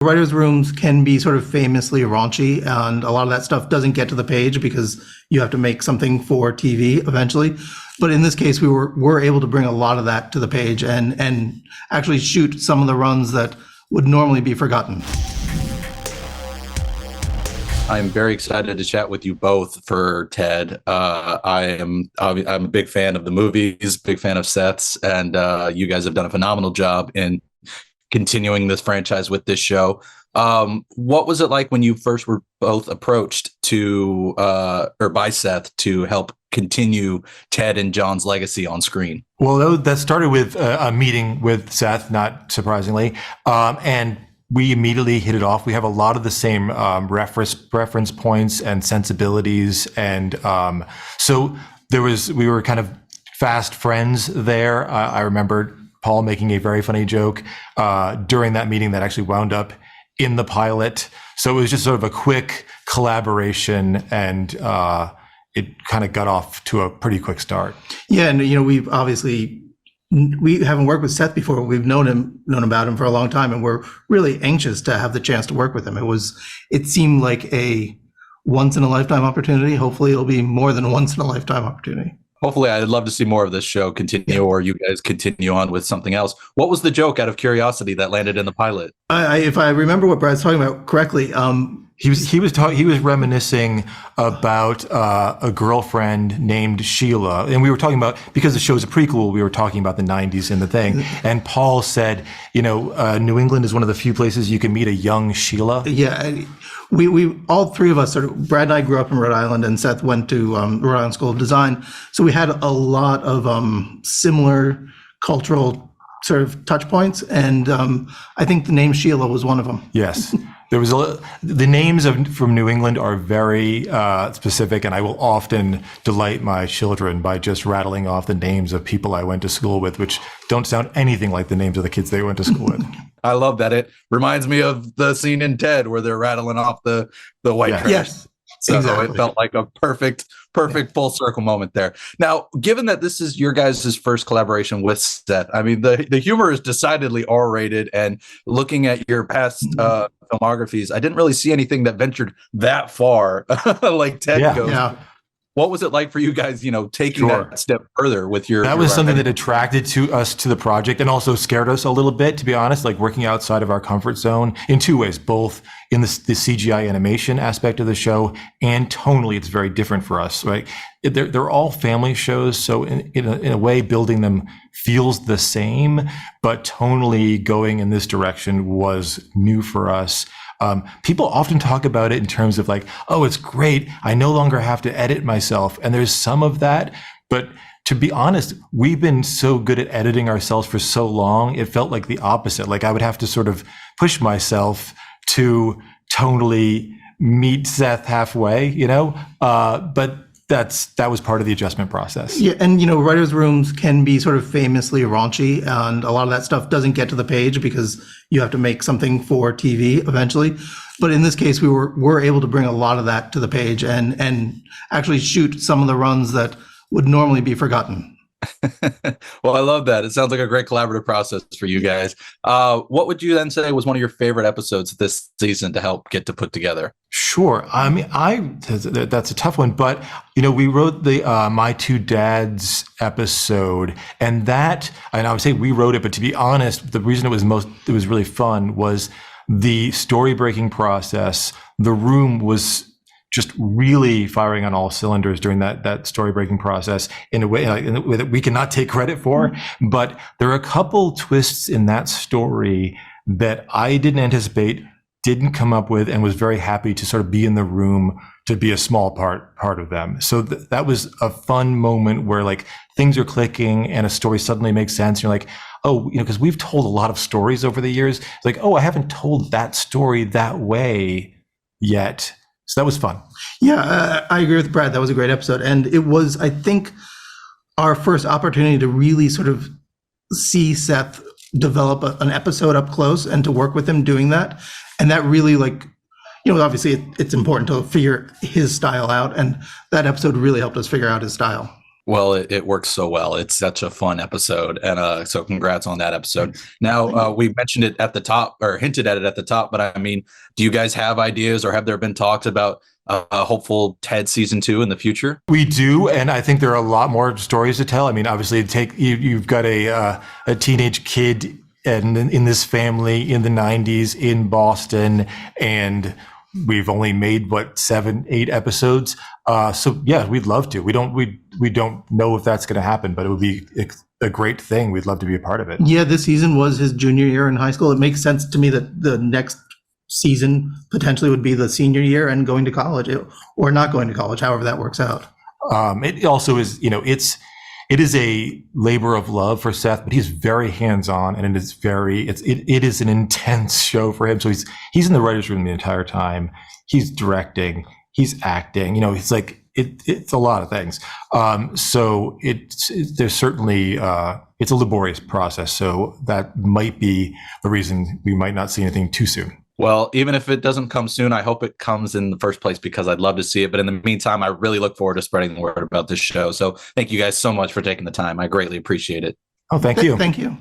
Writers' rooms can be sort of famously raunchy, and a lot of that stuff doesn't get to the page because you have to make something for TV eventually. But in this case, we were able to bring a lot of that to the page and actually shoot some of the runs that would normally be forgotten. I'm very excited to chat with you both for Ted. I'm a big fan of the movies, big fan of Seth's, and you guys have done a phenomenal job in continuing this franchise with this show. What was it like when you first were both approached by Seth to help continue Ted and John's legacy on screen? Well, that started with a meeting with Seth, not surprisingly, and we immediately hit it off. We have a lot of the same reference points and sensibilities, and so we were kind of fast friends there. I remember Paul making a very funny joke during that meeting that actually wound up in the pilot. So it was just sort of a quick collaboration, and it kind of got off to a pretty quick start. Yeah, and we haven't worked with Seth before. We've known about him for a long time, and we're really anxious to have the chance to work with him. It seemed like a once in a lifetime opportunity. Hopefully it'll be more than a once in a lifetime opportunity. Hopefully, I'd love to see more of this show continue, or you guys continue on with something else. What was the joke, out of curiosity, that landed in the pilot? If I remember what Brad's talking about correctly, he was reminiscing about a girlfriend named Sheila, and we were talking about, because the show's a prequel, we were talking about the 90s and the thing. And Paul said, New England is one of the few places you can meet a young Sheila. Yeah, we all three of us Brad and I grew up in Rhode Island, and Seth went to Rhode Island School of Design, so we had a lot of similar cultural sort of touch points, and I think the name Sheila was one of them. Yes. The names from New England are very specific, and I will often delight my children by just rattling off the names of people I went to school with, which don't sound anything like the names of the kids they went to school with. I love that. It reminds me of the scene in Ted where they're rattling off the white trash. Yes. So exactly. It felt like a perfect full circle moment there. Now, given that this is your guys' first collaboration with Seth, I mean, the humor is decidedly R-rated, and looking at your past filmographies, I didn't really see anything that ventured that far like Ted goes. Yeah. What was it like for you guys, taking that step further with your... That was something that attracted us to the project, and also scared us a little bit, to be honest, like working outside of our comfort zone in two ways, both in the CGI animation aspect of the show, and tonally it's very different for us, right? They're all family shows, so in a way, building them feels the same, but tonally going in this direction was new for us. People often talk about it in terms of like, oh, it's great, I no longer have to edit myself. And there's some of that, but to be honest, we've been so good at editing ourselves for so long, it felt like the opposite. Like I would have to sort of push myself to tonally meet Seth halfway, but that was part of the adjustment process. Yeah, and writers' rooms can be sort of famously raunchy, and a lot of that stuff doesn't get to the page because you have to make something for TV eventually. But in this case, we were able to bring a lot of that to the page and actually shoot some of the runs that would normally be forgotten. Well, I love that. It sounds like a great collaborative process for you guys. What would you then say was one of your favorite episodes this season to help get to put together? Sure. I mean, that's a tough one, but we wrote the My Two Dads episode, and I would say we wrote it, but to be honest, the reason it was really fun was the story breaking process. The room was just really firing on all cylinders during that story breaking process in a way that we cannot take credit for. But there are a couple twists in that story that I didn't anticipate, didn't come up with, and was very happy to sort of be in the room to be a small part of them. So that was a fun moment where like things are clicking and a story suddenly makes sense. You're like, oh, because we've told a lot of stories over the years. It's like, oh, I haven't told that story that way yet. So that was fun. Yeah, I agree with Brad. That was a great episode. And it was, I think, our first opportunity to really sort of see Seth develop an episode up close and to work with him doing that. And that really, obviously it's important to figure his style out. And that episode really helped us figure out his style. Well, it works so well. It's such a fun episode, and so congrats on that episode. Now, we mentioned it at the top, or hinted at it at the top, but I mean, do you guys have ideas, or have there been talks about a hopeful Ted season 2 in the future? We do, and I think there are a lot more stories to tell. I mean, obviously, you've got a teenage kid and in this family in the 90s in Boston, and we've only made 7, 8 episodes. So yeah, we'd love to. We don't know if that's going to happen, but it would be a great thing. We'd love to be a part of it. Yeah, this season was his junior year in high school. It makes sense to me that the next season potentially would be the senior year and going to college, or not going to college, however that works out. It also is, it is a labor of love for Seth, but he's very hands-on, and it is an intense show for him. So he's in the writer's room the entire time. He's directing, he's acting, he's like, it's a lot of things. So there's certainly, it's a laborious process. So that might be the reason we might not see anything too soon. Well, even if it doesn't come soon, I hope it comes in the first place, because I'd love to see it. But in the meantime, I really look forward to spreading the word about this show. So thank you guys so much for taking the time. I greatly appreciate it. Oh, thank you. Thank you.